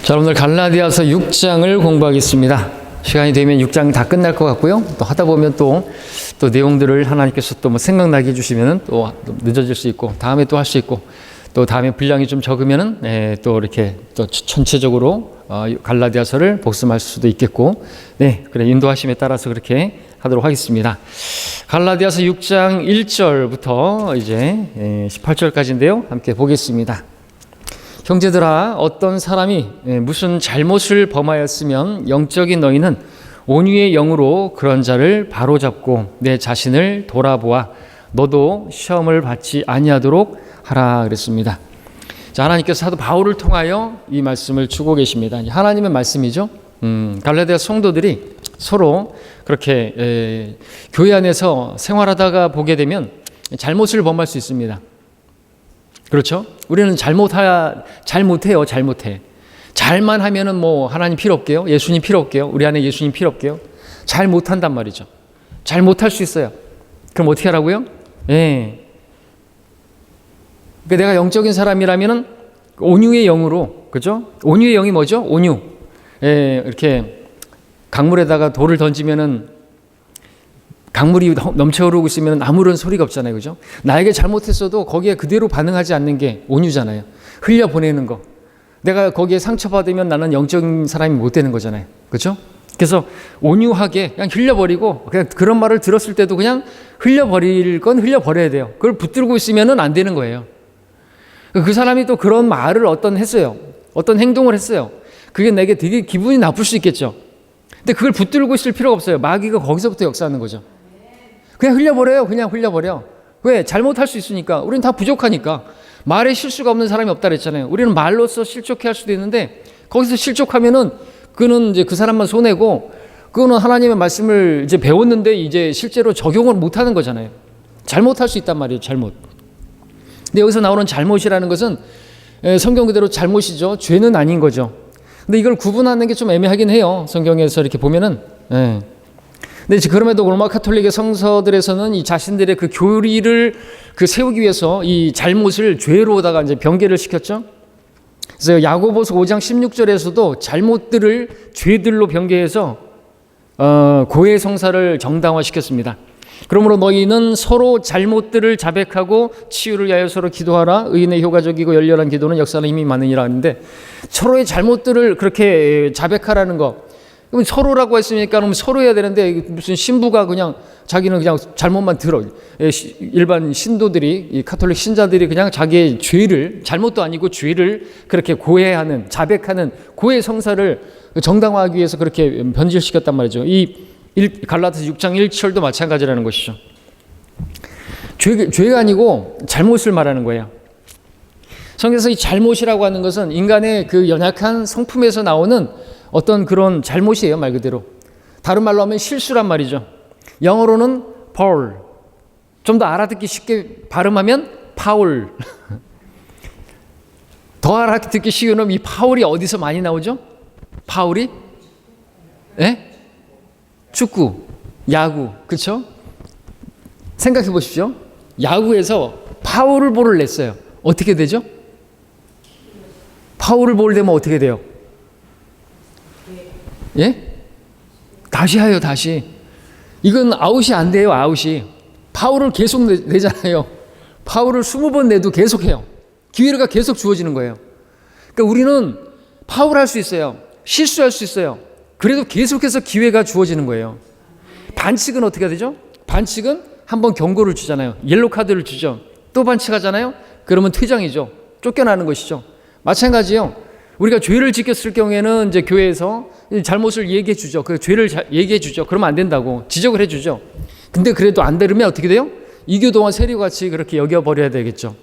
자, 오늘 갈라디아서 6장을 공부하겠습니다. 시간이 되면 6장 다 끝날 것 같고요. 또 하다 보면 또 내용들을 하나님께서 또 뭐 생각나게 해주시면은 또 늦어질 수 있고, 다음에 또 할 수 있고, 또 다음에 분량이 좀 적으면은 또 이렇게 또 전체적으로 갈라디아서를 복습할 수도 있겠고, 그래 인도하심에 따라서 그렇게 하도록 하겠습니다. 갈라디아서 6장 1절부터 이제 18절까지인데요. 함께 보겠습니다. 형제들아, 어떤 사람이 무슨 잘못을 범하였으면 영적인 너희는 온유의 영으로 그런 자를 바로잡고 내 자신을 돌아보아 너도 시험을 받지 아니하도록 하라 그랬습니다. 자, 하나님께서 사도 바울을 통하여 이 말씀을 주고 계십니다. 하나님의 말씀이죠. 갈라디아 성도들이 서로 그렇게 교회 안에서 생활하다가 보게 되면 잘못을 범할 수 있습니다. 그렇죠? 우리는 잘못해요. 잘만 하면은 뭐 하나님 필요 없게요. 예수님 필요 없게요. 우리 안에 예수님 필요 없게요. 잘 못한단 말이죠. 잘 못할 수 있어요. 그럼 어떻게 하라고요? 그러니까 내가 영적인 사람이라면은 온유의 영으로, 그죠? 온유의 영이 뭐죠? 온유. 이렇게 강물에다가 돌을 던지면은 강물이 넘쳐 흐르고 있으면 아무런 소리가 없잖아요. 그죠? 나에게 잘못했어도 거기에 그대로 반응하지 않는 게 온유잖아요. 흘려보내는 거. 내가 거기에 상처받으면 나는 영적인 사람이 못 되는 거잖아요. 그죠? 그래서 온유하게 그냥 흘려버리고, 그냥 그런 말을 들었을 때도 그냥 흘려버릴 건 흘려버려야 돼요. 그걸 붙들고 있으면 안 되는 거예요. 그 사람이 또 그런 말을 했어요. 어떤 행동을 했어요. 그게 내게 되게 기분이 나쁠 수 있겠죠. 근데 그걸 붙들고 있을 필요가 없어요. 마귀가 거기서부터 역사하는 거죠. 그냥 흘려버려요. 그냥 흘려버려. 왜? 잘못할 수 있으니까. 우리는 다 부족하니까. 말에 실수가 없는 사람이 없다 그랬잖아요. 우리는 말로써 실족해 할 수도 있는데, 거기서 실족하면은 그는 이제 그 사람만 손해고, 그거는 하나님의 말씀을 이제 배웠는데 이제 실제로 적용을 못 하는 거잖아요. 잘못할 수 있단 말이에요. 잘못. 근데 여기서 나오는 잘못이라는 것은 성경 그대로 잘못이죠. 죄는 아닌 거죠. 근데 이걸 구분하는 게 좀 애매하긴 해요. 성경에서 이렇게 보면은. 근데 그럼에도 로마 카톨릭의 성서들에서는 이 자신들의 그 교리를 세우기 위해서 이 잘못을 죄로다가 이제 변개를 시켰죠. 그래서 야고보서 5장 16절에서도 잘못들을 죄들로 변개해서 고해 성사를 정당화시켰습니다. 그러므로 너희는 서로 잘못들을 자백하고 치유를 위하여 서로 기도하라. 의인의 효과적이고 열렬한 기도는 역사하는 힘이 많으니라 하는데, 서로의 잘못들을 그렇게 자백하라는 거. 그럼 서로라고 했으니까 그럼 서로 해야 되는데, 무슨 신부가 그냥 자기는 그냥 잘못만 들어. 일반 신도들이, 이 카톨릭 신자들이 그냥 자기의 죄를, 잘못도 아니고 죄를 그렇게 고해하는, 자백하는 고해 성사를 정당화하기 위해서 그렇게 변질시켰단 말이죠. 갈라디아서 6장 1절도 마찬가지라는 것이죠. 죄가 아니고 잘못을 말하는 거예요. 성경에서 이 잘못이라고 하는 것은 인간의 그 연약한 성품에서 나오는 어떤 그런 잘못이에요. 말 그대로. 다른 말로 하면 실수란 말이죠. 영어로는 Paul. 좀 더 알아듣기 쉽게 발음하면 파울. 더 알아듣기 쉬운 이 파울이 어디서 많이 나오죠? 파울이? 축구, 야구, 그렇죠? 생각해 보십시오. 야구에서 파울볼을 냈어요. 어떻게 되죠? 파울볼 되면 어떻게 돼요? 다시 해요, 다시. 이건 아웃이 안 돼요, 아웃이. 파울을 계속 내잖아요. 파울을 20번 내도 계속 해요. 기회가 계속 주어지는 거예요. 그러니까 우리는 파울할 수 있어요. 실수할 수 있어요. 그래도 계속해서 기회가 주어지는 거예요. 반칙은 어떻게 되죠? 반칙은 한번 경고를 주잖아요. 옐로 카드를 주죠. 또 반칙하잖아요. 그러면 퇴장이죠. 쫓겨나는 것이죠. 마찬가지예요. 우리가 죄를 지켰을 경우에는 이제 교회에서 잘못을 얘기해 주죠. 그 죄를 얘기해 주죠. 그러면 안 된다고 지적을 해 주죠. 근데 그래도 안 되면 어떻게 돼요? 이교도와 세리같이 그렇게 여겨버려야 되겠죠.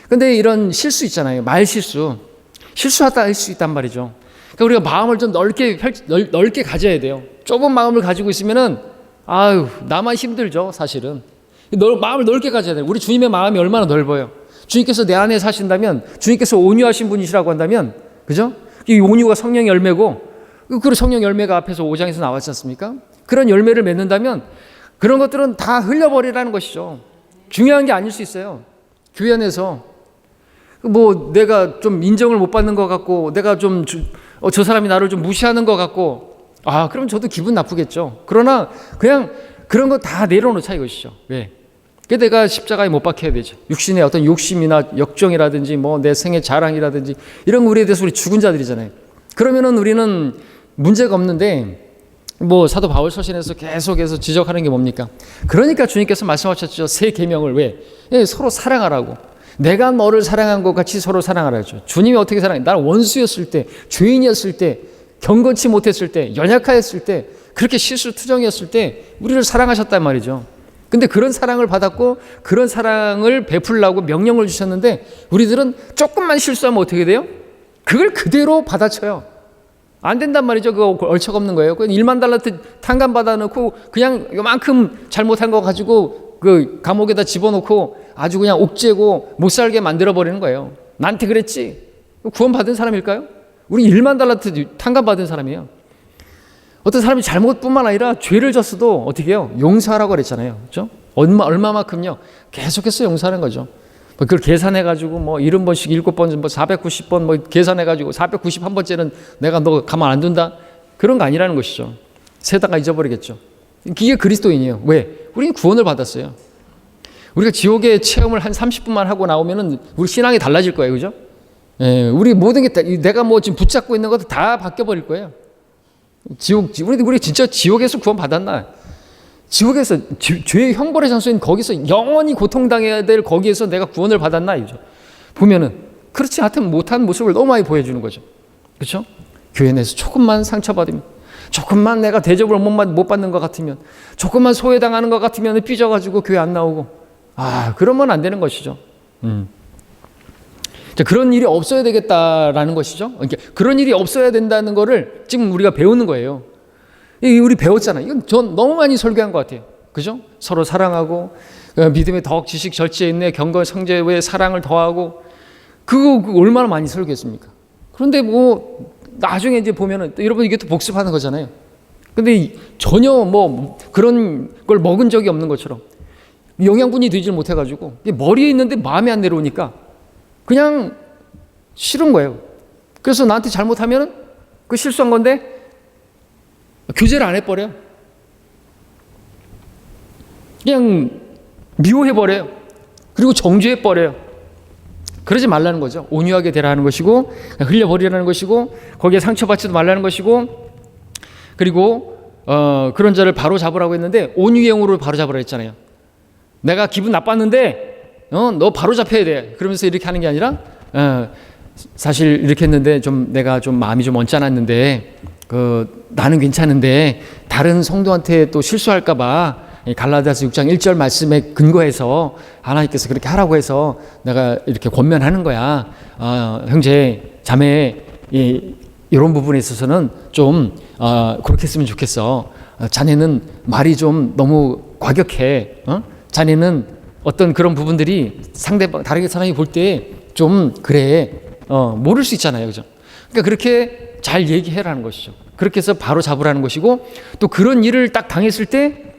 근데 이런 실수 있잖아요. 말 실수하다 할 수 있단 말이죠. 그러니까 우리가 마음을 좀 넓게 가져야 돼요. 좁은 마음을 가지고 있으면은 나만 힘들죠, 사실은. 마음을 넓게 가져야 돼요. 우리 주님의 마음이 얼마나 넓어요. 주님께서 내 안에 사신다면, 주님께서 온유하신 분이시라고 한다면, 그죠? 이 온유가 성령의 열매고, 그 성령 열매가 앞에서 5장에서 나왔지 않습니까? 그런 열매를 맺는다면 그런 것들은 다 흘려버리라는 것이죠. 중요한 게 아닐 수 있어요. 교회 안에서 뭐 내가 좀 인정을 못 받는 것 같고, 내가 좀 저 사람이 나를 좀 무시하는 것 같고, 그럼 저도 기분 나쁘겠죠. 그러나 그냥 그런 거 다 내려놓자 이것이죠. 왜? 그 내가 십자가에 못 박혀야 되죠. 육신의 어떤 욕심이나 역정이라든지 뭐 내 생의 자랑이라든지 이런 우리에 대해서 우리 죽은 자들이잖아요. 그러면은 우리는 문제가 없는데, 뭐 사도 바울 서신에서 계속해서 지적하는 게 뭡니까? 그러니까 주님께서 말씀하셨죠. 새 계명을 왜? 서로 사랑하라고. 내가 너를 사랑한 것 같이 서로 사랑하라죠. 주님이 어떻게 사랑해? 나는 원수였을 때, 죄인이었을 때, 경건치 못했을 때, 연약하였을 때, 그렇게 실수투정이었을 때 우리를 사랑하셨단 말이죠. 근데 그런 사랑을 받았고 그런 사랑을 베풀라고 명령을 주셨는데, 우리들은 조금만 실수하면 어떻게 돼요? 그걸 그대로 받아쳐요. 안 된단 말이죠. 그거 얼척없는 거예요. 1만 달란트 탕감 받아놓고 그냥 요만큼 잘못한 거 가지고 그 감옥에다 집어넣고 아주 그냥 옥죄고 못 살게 만들어버리는 거예요. 나한테 그랬지? 구원받은 사람일까요? 우리 1만 달란트 탕감 받은 사람이에요. 어떤 사람이 잘못뿐만 아니라 죄를 졌어도 어떻게 해요? 용서하라고 그랬잖아요. 그렇죠? 얼마만큼요? 계속해서 용서하는 거죠. 그걸 계산해가지고 뭐 70번씩 7번, 뭐 490번 뭐 계산해가지고 491번째는 내가 너 가만 안 둔다? 그런 거 아니라는 것이죠. 세다가 잊어버리겠죠. 이게 그리스도인이에요. 왜? 우리는 구원을 받았어요. 우리가 지옥의 체험을 한 30분만 하고 나오면은 우리 신앙이 달라질 거예요. 그죠? 예, 우리 모든 게 다, 내가 뭐 지금 붙잡고 있는 것도 다 바뀌어버릴 거예요. 우리 진짜 지옥에서 구원 받았나? 지옥에서 죄의 형벌의 장소인 거기서 영원히 고통당해야 될 거기에서 내가 구원을 받았나? 이죠. 보면은 그렇지 못한 모습을 너무 많이 보여주는 거죠. 그렇죠? 교회 내에서 조금만 상처받으면, 조금만 내가 대접을 못 받는 것 같으면, 조금만 소외당하는 것 같으면 삐져가지고 교회 안 나오고, 그러면 안 되는 것이죠. 자, 그런 일이 없어야 되겠다라는 것이죠. 그러니까 그런 일이 없어야 된다는 거를 지금 우리가 배우는 거예요. 우리 배웠잖아요. 이건 전 너무 많이 설교한 것 같아요. 그죠? 서로 사랑하고, 믿음의 더욱 지식 절제에 있네, 경건 성제의 사랑을 더하고, 그거 얼마나 많이 설교했습니까? 그런데 뭐 나중에 이제 보면은 여러분 이게 또 복습하는 거잖아요. 근데 전혀 뭐 그런 걸 먹은 적이 없는 것처럼 영양분이 되질 못해가지고 머리에 있는데 마음에 안 내려오니까 그냥 싫은 거예요. 그래서 나한테 잘못하면은 그 실수한 건데 교제를 안 해버려요. 그냥 미워해버려요. 그리고 정죄해버려요. 그러지 말라는 거죠. 온유하게 대라는 것이고, 흘려버리라는 것이고, 거기에 상처받지도 말라는 것이고, 그리고 그런 자를 바로 잡으라고 했는데 온유의 영으로 바로 잡으라 했잖아요. 내가 기분 나빴는데 너 바로 잡혀야 돼. 그러면서 이렇게 하는 게 아니라 사실 이렇게 했는데 좀 내가 좀 마음이 좀 언짢았는데 나는 괜찮은데 다른 성도한테 또 실수할까 봐 갈라디아서 6장 1절 말씀에 근거해서 하나님께서 그렇게 하라고 해서 내가 이렇게 권면하는 거야. 형제 자매 이런 부분에 있어서는 좀 그렇게 했으면 좋겠어. 자네는 말이 좀 너무 과격해. 자네는 어떤 그런 부분들이 상대방 다른 사람이 볼 때 좀 그래 모를 수 있잖아요. 그죠? 그러니까 그렇게 잘 얘기해라는 것이죠. 그렇게 해서 바로 잡으라는 것이고, 또 그런 일을 딱 당했을 때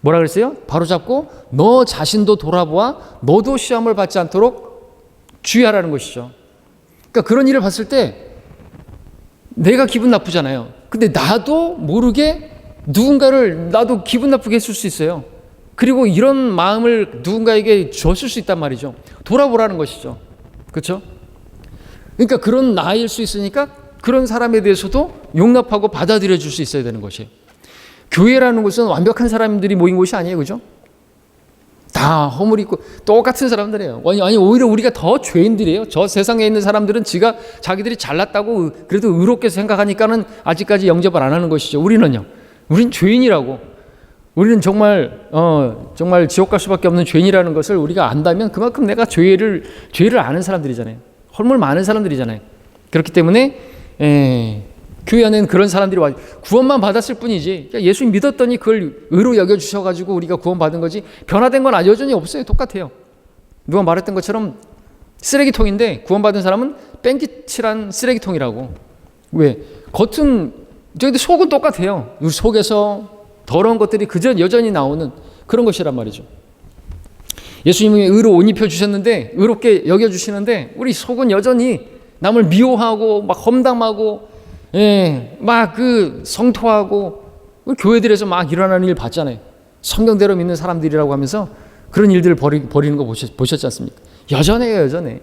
뭐라 그랬어요? 바로 잡고 너 자신도 돌아보아 너도 시험을 받지 않도록 주의하라는 것이죠. 그러니까 그런 일을 봤을 때 내가 기분 나쁘잖아요. 근데 나도 모르게 누군가를 나도 기분 나쁘게 했을 수 있어요. 그리고 이런 마음을 누군가에게 줬을 수 있단 말이죠. 돌아보라는 것이죠. 그렇죠? 그러니까 그런 나일 수 있으니까 그런 사람에 대해서도 용납하고 받아들여 줄 수 있어야 되는 것이에요. 교회라는 곳은 완벽한 사람들이 모인 곳이 아니에요. 그죠? 다 허물 있고 똑같은 사람들이에요. 아니 오히려 우리가 더 죄인들이에요. 저 세상에 있는 사람들은 자기들이 잘났다고 그래도 의롭게 생각하니까는 아직까지 영접을 안 하는 것이죠. 우리는요. 우린 죄인이라고. 우리는 정말 지옥 갈 수밖에 없는 죄인이라는 것을 우리가 안다면 그만큼 내가 죄를 아는 사람들이잖아요. 헐물 많은 사람들이잖아요. 그렇기 때문에 교회 안에는 그런 사람들이 와 구원만 받았을 뿐이지, 그러니까 예수님 믿었더니 그걸 의로 여겨주셔가지고 우리가 구원받은 거지 변화된 건 여전히 없어요. 똑같아요. 누가 말했던 것처럼 쓰레기통인데 구원받은 사람은 뺑기칠한 쓰레기통이라고. 왜? 겉은 저기 속은 똑같아요. 우리 속에서 더러운 것들이 그저 여전히 나오는 그런 것이란 말이죠. 예수님이 의로 옷 입혀 주셨는데 의롭게 여겨 주시는데 우리 속은 여전히 남을 미워하고 막 험담하고 예, 막 그 성토하고 교회들에서 막 일어나는 일 봤잖아요. 성경대로 믿는 사람들이라고 하면서 그런 일들을 벌이는 거 보셨지 않습니까? 여전해요, 여전해.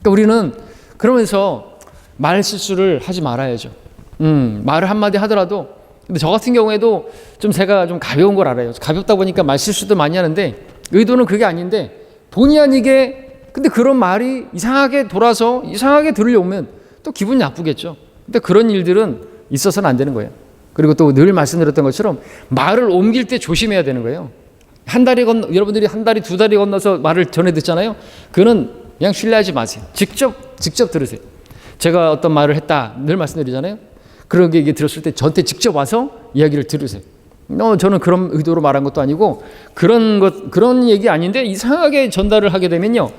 그러니까 우리는 그러면서 말 실수를 하지 말아야죠. 말을 한마디 하더라도, 근데 저 같은 경우에도 좀 제가 좀 가벼운 걸 알아요. 가볍다 보니까 말 실수도 많이 하는데 의도는 그게 아닌데 본의 아니게 근데 그런 말이 이상하게 돌아서 이상하게 들으려오면 또 기분이 나쁘겠죠. 근데 그런 일들은 있어서는 안 되는 거예요. 그리고 또 늘 말씀드렸던 것처럼 말을 옮길 때 조심해야 되는 거예요. 여러분들이 한 다리 두 다리 건너서 말을 전해 듣잖아요. 그거는 그냥 신뢰하지 마세요. 직접 들으세요. 제가 어떤 말을 했다 늘 말씀드리잖아요. 그런 게 들었을 때 저한테 직접 와서 이야기를 들으세요. 저는 그런 의도로 말한 것도 아니고 그런 얘기 아닌데 이상하게 전달을 하게 되면요.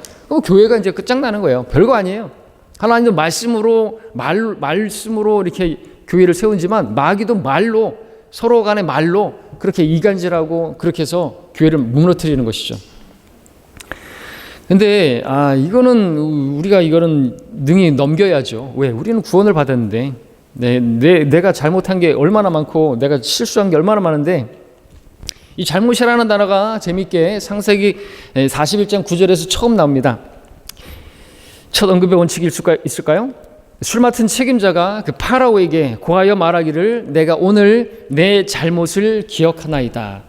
교회가 이제 끝장나는 거예요. 별거 아니에요. 하나님도 말씀으로 이렇게 교회를 세운지만 마귀도 말로 서로 간의 말로 그렇게 이간질하고 그렇게 해서 교회를 무너뜨리는 것이죠. 근데 이거는 능히 넘겨야죠. 왜? 우리는 구원을 받았는데 내가 잘못한 게 얼마나 많고 내가 실수한 게 얼마나 많은데 이 잘못이라는 단어가 재미있게 창세기 41장 9절에서 처음 나옵니다. 첫 언급의 원칙이 있을까요? 술 맡은 책임자가 그 파라오에게 고하여 말하기를 내가 오늘 내 잘못을 기억하나이다.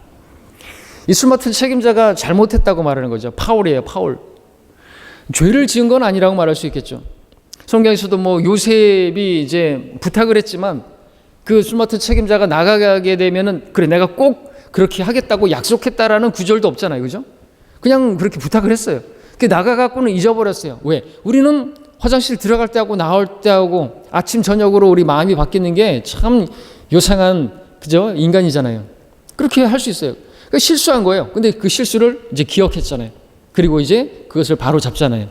이 술 맡은 책임자가 잘못했다고 말하는 거죠. 파울이에요, 파울. 죄를 지은 건 아니라고 말할 수 있겠죠. 성경에서도 요셉이 이제 부탁을 했지만 그 술 맡은 책임자가 나가게 되면은 그래 내가 꼭 그렇게 하겠다고 약속했다라는 구절도 없잖아요, 그죠? 그냥 그렇게 부탁을 했어요. 그 나가갖고는 잊어버렸어요. 왜? 우리는 화장실 들어갈 때 하고 나올 때 하고 아침 저녁으로 우리 마음이 바뀌는 게 참 요상한 그죠? 인간이잖아요. 그렇게 할 수 있어요. 그러니까 실수한 거예요. 근데 그 실수를 이제 기억했잖아요. 그리고 이제 그것을 바로 잡잖아요.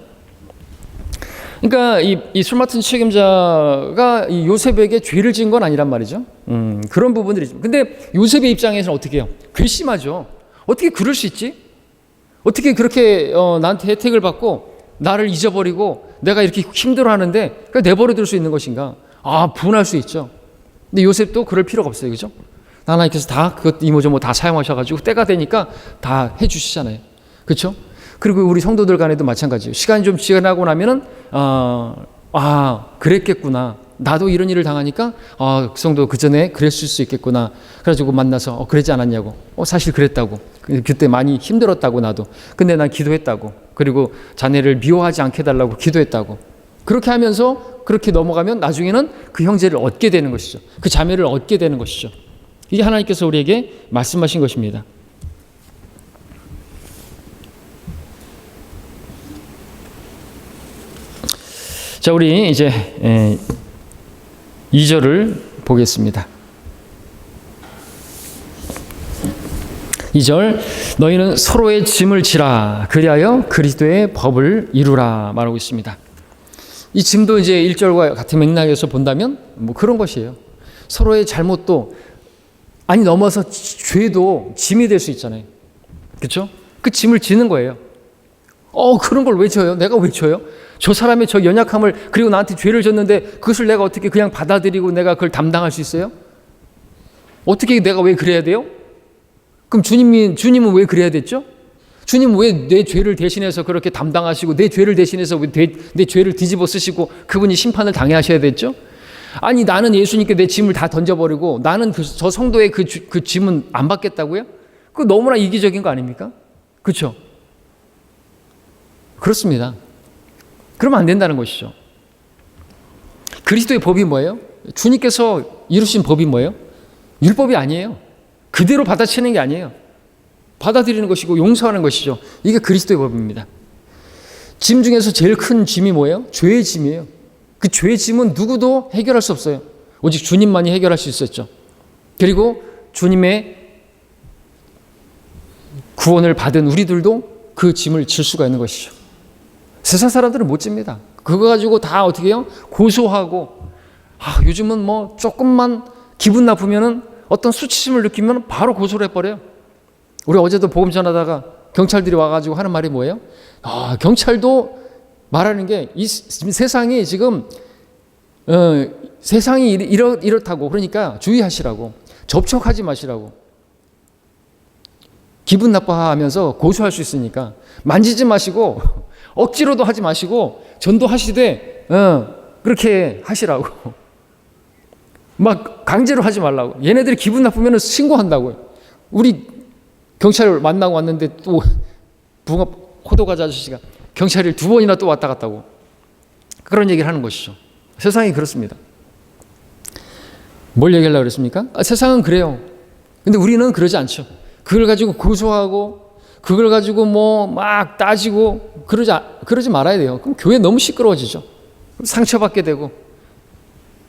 그러니까 이 술 맡은 책임자가 이 요셉에게 죄를 지은 건 아니란 말이죠. 그런 부분들이죠. 근데 요셉의 입장에서는 어떻게 해요? 괘씸하죠. 어떻게 그럴 수 있지? 어떻게 그렇게 나한테 혜택을 받고 나를 잊어버리고 내가 이렇게 힘들어하는데 내버려둘 수 있는 것인가? 분할 수 있죠. 근데 요셉도 그럴 필요가 없어요, 그죠? 하나님께서 다 그것 이모저모 다 사용하셔가지고 때가 되니까 다 해주시잖아요, 그렇죠? 그리고 우리 성도들 간에도 마찬가지예요. 시간이 좀 지나고 나면은 그랬겠구나. 나도 이런 일을 당하니까 그 성도 그 전에 그랬을 수 있겠구나. 그래가지고 만나서 그랬지 않았냐고. 사실 그랬다고. 그때 많이 힘들었다고 나도. 근데 난 기도했다고. 그리고 자네를 미워하지 않게 해달라고 기도했다고. 그렇게 하면서 그렇게 넘어가면 나중에는 그 형제를 얻게 되는 것이죠. 그 자매를 얻게 되는 것이죠. 이게 하나님께서 우리에게 말씀하신 것입니다. 자, 우리 이제 2절을 보겠습니다. 2절, 너희는 서로의 짐을 지라 그리하여 그리스도의 법을 이루라 말하고 있습니다. 이 짐도 이제 1절과 같은 맥락에서 본다면 그런 것이에요. 서로의 잘못도 넘어서 죄도 짐이 될 수 있잖아요. 그렇죠? 그 짐을 지는 거예요. 그런 걸 왜 져요? 내가 왜 져요? 저 사람의 저 연약함을 그리고 나한테 죄를 졌는데 그것을 내가 어떻게 그냥 받아들이고 내가 그걸 담당할 수 있어요? 어떻게 내가 왜 그래야 돼요? 그럼 주님은 왜 그래야 됐죠? 주님은 왜 내 죄를 대신해서 그렇게 담당하시고 내 죄를 대신해서 내 죄를 뒤집어 쓰시고 그분이 심판을 당해하셔야 됐죠? 아니 나는 예수님께 내 짐을 다 던져버리고 나는 저 성도의 그 짐은 안 받겠다고요? 그거 너무나 이기적인 거 아닙니까? 그렇죠? 그렇습니다. 그러면 안 된다는 것이죠. 그리스도의 법이 뭐예요? 주님께서 이루신 법이 뭐예요? 율법이 아니에요. 그대로 받아치는 게 아니에요. 받아들이는 것이고 용서하는 것이죠. 이게 그리스도의 법입니다. 짐 중에서 제일 큰 짐이 뭐예요? 죄의 짐이에요. 그 죄의 짐은 누구도 해결할 수 없어요. 오직 주님만이 해결할 수 있었죠. 그리고 주님의 구원을 받은 우리들도 그 짐을 질 수가 있는 것이죠. 세상 사람들은 못 집니다. 그거 가지고 다 어떻게 해요? 고소하고 요즘은 조금만 기분 나쁘면은 어떤 수치심을 느끼면 바로 고소를 해버려요. 우리 어제도 복음 전하다가 경찰들이 와가지고 하는 말이 뭐예요? 경찰도 말하는 게 이 세상이 지금 세상이 이렇다고. 그러니까 주의하시라고. 접촉하지 마시라고. 기분 나빠하면서 고소할 수 있으니까 만지지 마시고 억지로도 하지 마시고 전도하시되 그렇게 하시라고. 막 강제로 하지 말라고. 얘네들이 기분 나쁘면 신고한다고요. 우리 경찰을 만나고 왔는데 또 호도가자 아저씨가 경찰을 2번이나 또 왔다 갔다고. 그런 얘기를 하는 것이죠. 세상이 그렇습니다. 뭘 얘기하려고 그랬습니까? 세상은 그래요. 근데 우리는 그러지 않죠. 그걸 가지고 고소하고 그걸 가지고 뭐 막 따지고 그러지 말아야 돼요. 그럼 교회 너무 시끄러워지죠. 상처받게 되고.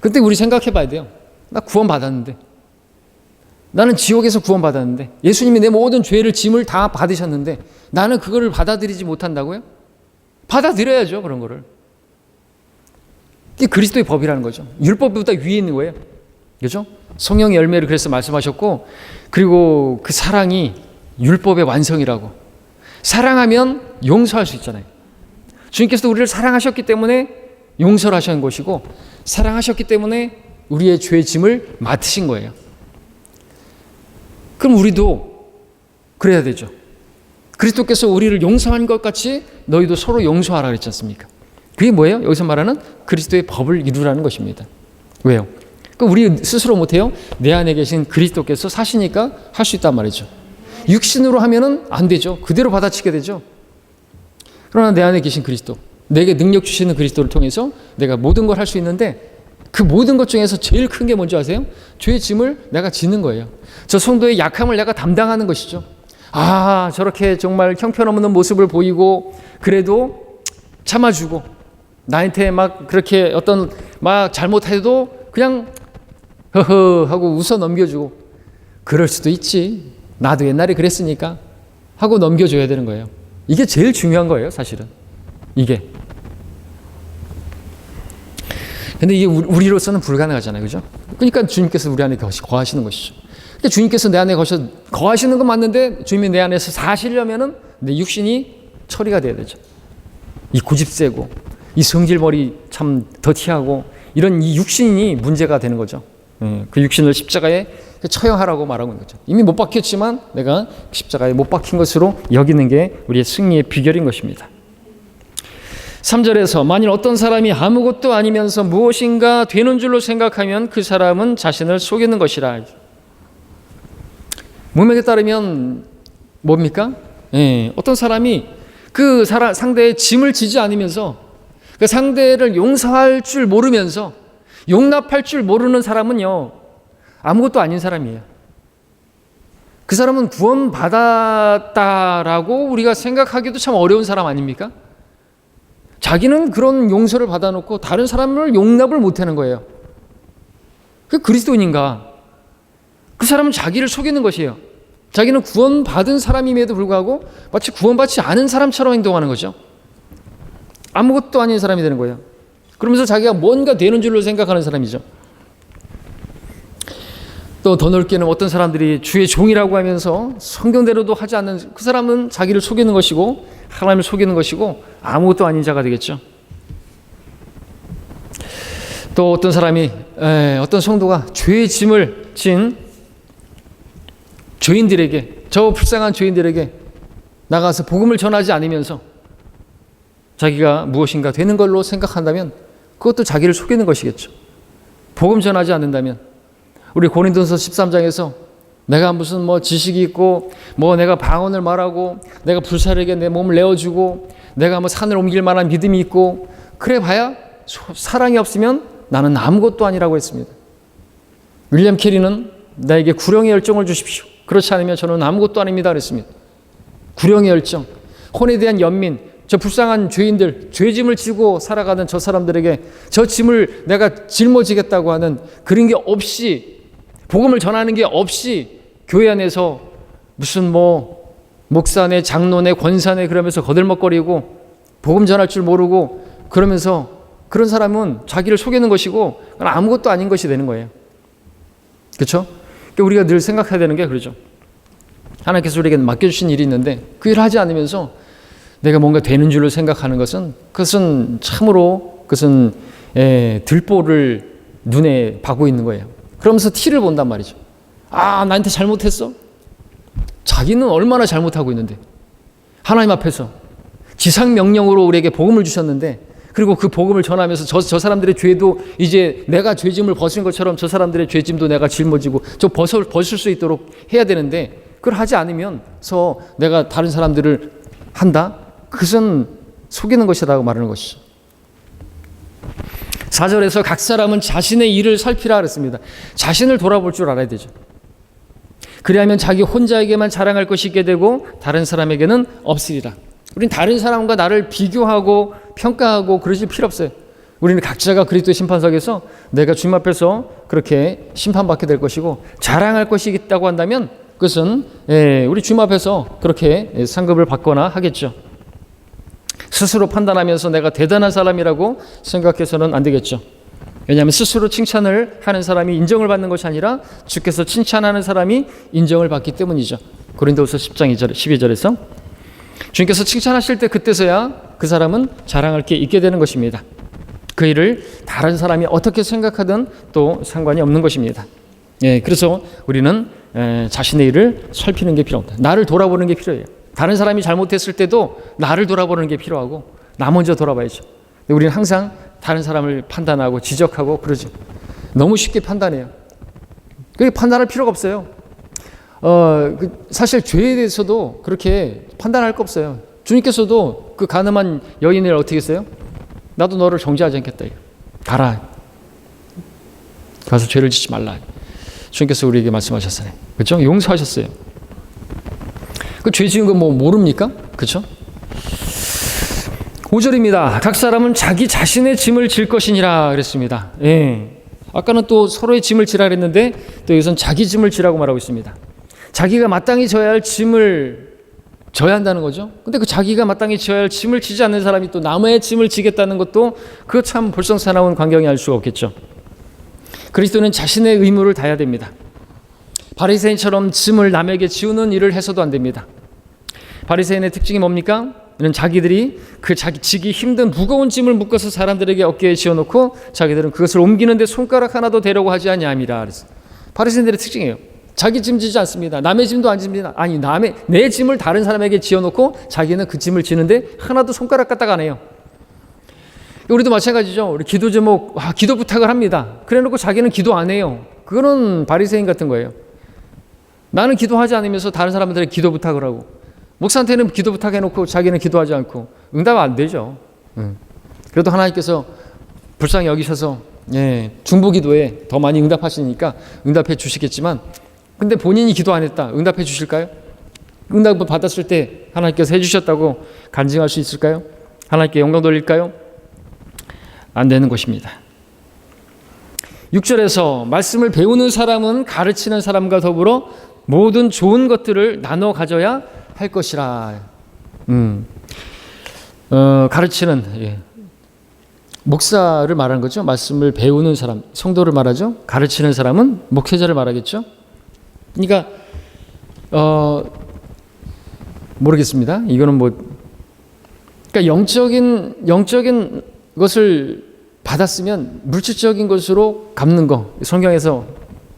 그때 우리 생각해 봐야 돼요. 나 구원받았는데, 나는 지옥에서 구원받았는데, 예수님이 내 모든 죄를 짐을 다 받으셨는데 나는 그거를 받아들이지 못한다고요? 받아들여야죠. 그런 거를. 이게 그리스도의 법이라는 거죠. 율법보다 위에 있는 거예요. 그렇죠? 성령의 열매를 그래서 말씀하셨고, 그리고 그 사랑이 율법의 완성이라고. 사랑하면 용서할 수 있잖아요. 주님께서 우리를 사랑하셨기 때문에 용서를 하신 것이고, 사랑하셨기 때문에 우리의 죄의 짐을 맡으신 거예요. 그럼 우리도 그래야 되죠. 그리스도께서 우리를 용서한 것 같이 너희도 서로 용서하라 그랬지 않습니까? 그게 뭐예요? 여기서 말하는 그리스도의 법을 이루라는 것입니다. 왜요? 우리 스스로 못해요. 내 안에 계신 그리스도께서 사시니까 할 수 있단 말이죠. 육신으로 하면은 안 되죠. 그대로 받아치게 되죠. 그러나 내 안에 계신 그리스도, 내게 능력 주시는 그리스도를 통해서 내가 모든 걸 할 수 있는데, 그 모든 것 중에서 제일 큰 게 뭔지 아세요? 죄의 짐을 내가 지는 거예요. 저 성도의 약함을 내가 담당하는 것이죠. 저렇게 정말 형편없는 모습을 보이고 그래도 참아주고, 나한테 막 그렇게 어떤 막 잘못해도 그냥 허허 하고 웃어 넘겨주고, 그럴 수도 있지, 나도 옛날에 그랬으니까 하고 넘겨줘야 되는 거예요. 이게 제일 중요한 거예요, 사실은. 이게. 근데 이게 우리로서는 불가능하잖아요. 그죠? 그러니까 주님께서 우리 안에 거하시는 것이죠. 그러니까 주님께서 내 안에 거하시는 건 맞는데, 주님이 내 안에서 사시려면은 내 육신이 처리가 돼야 되죠. 이 고집세고, 이 성질머리 참 더티하고, 이런 이 육신이 문제가 되는 거죠. 그 육신을 십자가에 처형하라고 말하고 있는 거죠. 이미 못 박혔지만 내가 십자가에 못 박힌 것으로 여기는 게 우리의 승리의 비결인 것입니다. 3절에서 만일 어떤 사람이 아무것도 아니면서 무엇인가 되는 줄로 생각하면 그 사람은 자신을 속이는 것이라. 문맥에 따르면 뭡니까? 어떤 사람이 그 상대의 짐을 지지 않으면서, 그 상대를 용서할 줄 모르면서, 용납할 줄 모르는 사람은요, 아무것도 아닌 사람이에요. 그 사람은 구원받았다라고 우리가 생각하기도 참 어려운 사람 아닙니까? 자기는 그런 용서를 받아놓고 다른 사람을 용납을 못하는 거예요. 그 그리스도인인가? 그 사람은 자기를 속이는 것이에요. 자기는 구원받은 사람임에도 불구하고 마치 구원받지 않은 사람처럼 행동하는 거죠. 아무것도 아닌 사람이 되는 거예요. 그러면서 자기가 뭔가 되는 줄로 생각하는 사람이죠. 또 더 넓게는 어떤 사람들이 주의 종이라고 하면서 성경대로도 하지 않는 그 사람은 자기를 속이는 것이고 하나님을 속이는 것이고 아무것도 아닌 자가 되겠죠. 또 어떤 사람이 어떤 성도가 죄의 짐을 진 죄인들에게, 저 불쌍한 죄인들에게 나가서 복음을 전하지 않으면서 자기가 무엇인가 되는 걸로 생각한다면 그것도 자기를 속이는 것이겠죠. 복음 전하지 않는다면, 우리 고린도서 13장에서 내가 무슨 뭐 지식이 있고 뭐 내가 방언을 말하고 내가 불사르게 내 몸을 내어주고 내가 뭐 산을 옮길 만한 믿음이 있고 그래 봐야 사랑이 없으면 나는 아무것도 아니라고 했습니다. 윌리엄 캐리는 나에게 구령의 열정을 주십시오, 그렇지 않으면 저는 아무것도 아닙니다 그랬습니다. 구령의 열정, 혼에 대한 연민, 저 불쌍한 죄인들, 죄짐을 지고 살아가는 저 사람들에게 저 짐을 내가 짊어지겠다고 하는 그런 게 없이, 복음을 전하는 게 없이 교회 안에서 무슨 뭐 목사네, 장로네, 권사네 그러면서 거들먹거리고 복음 전할 줄 모르고 그러면서, 그런 사람은 자기를 속이는 것이고 아무것도 아닌 것이 되는 거예요. 그렇죠? 그러니까 우리가 늘 생각해야 되는 게 그러죠. 하나님께서 우리에게 맡겨주신 일이 있는데 그 일을 하지 않으면서 내가 뭔가 되는 줄로 생각하는 것은, 그것은 참으로 그것은 들보를 눈에 박고 있는 거예요. 그러면서 티를 본단 말이죠. 아, 나한테 잘못했어? 자기는 얼마나 잘못하고 있는데, 하나님 앞에서 지상명령으로 우리에게 복음을 주셨는데, 그리고 그 복음을 전하면서 저 사람들의 죄도 이제 내가 죄짐을 벗은 것처럼 저 사람들의 죄짐도 내가 짊어지고 벗을 수 있도록 해야 되는데, 그걸 하지 않으면서 내가 다른 사람들을 한다? 그것은 속이는 것이라고 말하는 것이죠. 4절에서 각 사람은 자신의 일을 살피라 그랬습니다. 자신을 돌아볼 줄 알아야 되죠. 그리하면 자기 혼자에게만 자랑할 것이 있게 되고 다른 사람에게는 없으리라. 우리는 다른 사람과 나를 비교하고 평가하고 그러실 필요 없어요. 우리는 각자가 그리스도의 심판석에서 내가 주님 앞에서 그렇게 심판받게 될 것이고, 자랑할 것이 있다고 한다면 그것은 우리 주님 앞에서 그렇게 상급을 받거나 하겠죠. 스스로 판단하면서 내가 대단한 사람이라고 생각해서는 안 되겠죠. 왜냐하면 스스로 칭찬을 하는 사람이 인정을 받는 것이 아니라 주께서 칭찬하는 사람이 인정을 받기 때문이죠. 고린도후서 10장 12절에서 주님께서 칭찬하실 때 그때서야 그 사람은 자랑할 게 있게 되는 것입니다. 그 일을 다른 사람이 어떻게 생각하든 또 상관이 없는 것입니다. 그래서 우리는 자신의 일을 살피는 게 필요합니다. 나를 돌아보는 게 필요해요. 다른 사람이 잘못했을 때도 나를 돌아보는 게 필요하고, 나 먼저 돌아봐야죠. 우리는 항상 다른 사람을 판단하고 지적하고 그러죠. 너무 쉽게 판단해요. 그게 판단할 필요가 없어요. 사실 죄에 대해서도 그렇게 판단할 거 없어요. 주님께서도 그 가늠한 여인을 어떻게 했어요? 나도 너를 정죄하지 않겠다. 가라. 가서 죄를 짓지 말라. 주님께서 우리에게 말씀하셨어요. 그렇죠? 용서하셨어요. 그 죄 지은 거 뭐 모릅니까? 그렇죠? 5절입니다. 각 사람은 자기 자신의 짐을 질 것이니라 그랬습니다. 아까는 또 서로의 짐을 지라 그랬는데 또 여기서는 자기 짐을 지라고 말하고 있습니다. 자기가 마땅히 져야 할 짐을 져야 한다는 거죠. 근데 그 자기가 마땅히 져야 할 짐을 지지 않는 사람이 또 남의 짐을 지겠다는 것도 그거 참 볼썽사나운 광경이 알 수가 없겠죠. 그리스도는 자신의 의무를 다해야 됩니다. 바리새인처럼 짐을 남에게 지우는 일을 해서도 안 됩니다. 바리새인의 특징이 뭡니까? 이는 자기들이 그 자기 지기 힘든 무거운 짐을 묶어서 사람들에게 어깨에 지어놓고 자기들은 그것을 옮기는데 손가락 하나도 대려고 하지 아니함이라. 바리새인들의 특징이에요. 자기 짐 지지 않습니다. 남의 짐도 안 집니다. 아니, 내 짐을 다른 사람에게 지어놓고 자기는 그 짐을 지는데 하나도 손가락 까딱 안 해요. 우리도 마찬가지죠. 우리 기도 제목 기도 부탁을 합니다. 그래놓고 자기는 기도 안 해요. 그거는 바리새인 같은 거예요. 나는 기도하지 않으면서 다른 사람들에게 기도 부탁을 하고, 목사한테는 기도 부탁해놓고 자기는 기도하지 않고, 응답 안 되죠. 그래도 하나님께서 불쌍히 여기셔서 중보기도에 더 많이 응답하시니까 응답해 주시겠지만, 근데 본인이 기도 안 했다, 응답해 주실까요? 응답을 받았을 때 하나님께서 해주셨다고 간증할 수 있을까요? 하나님께 영광 돌릴까요? 안 되는 것입니다. 6절에서 말씀을 배우는 사람은 가르치는 사람과 더불어 모든 좋은 것들을 나눠 가져야 할 것이라. 가르치는 목사를 말하는 거죠. 말씀을 배우는 사람, 성도를 말하죠. 가르치는 사람은 목회자를 말하겠죠. 그러니까 모르겠습니다. 이거는 그러니까 영적인 것을 받았으면 물질적인 것으로 갚는 거, 성경에서